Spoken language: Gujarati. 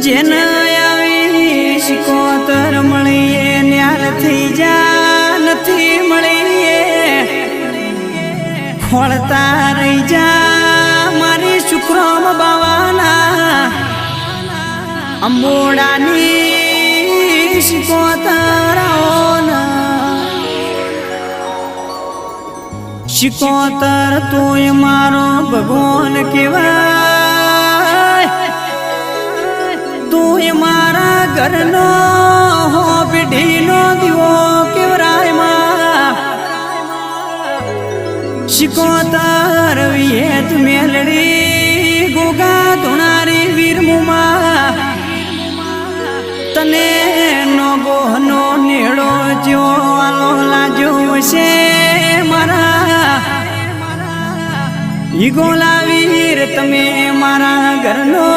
જેન આવી શિકોતર મળીએ ન્યાર થઈ જા નથી મળીએ ખોળતા રહી જા મારી શુક્રમ બાવાના અંબોડાની શિકોતર શિકોતર તોય મારો ભગવાન કેવાય તું મારા ઘરનો હો પેઢીનો દીવો કેવરાય માં શિકોતર વિયેત મેલડી ગોગા ધોણારી વીરમુમાં તને નો ગોહનો નેડો જો આલો લાજો છે મારા ઈ ગોલા વીર તમે મારા ઘરનો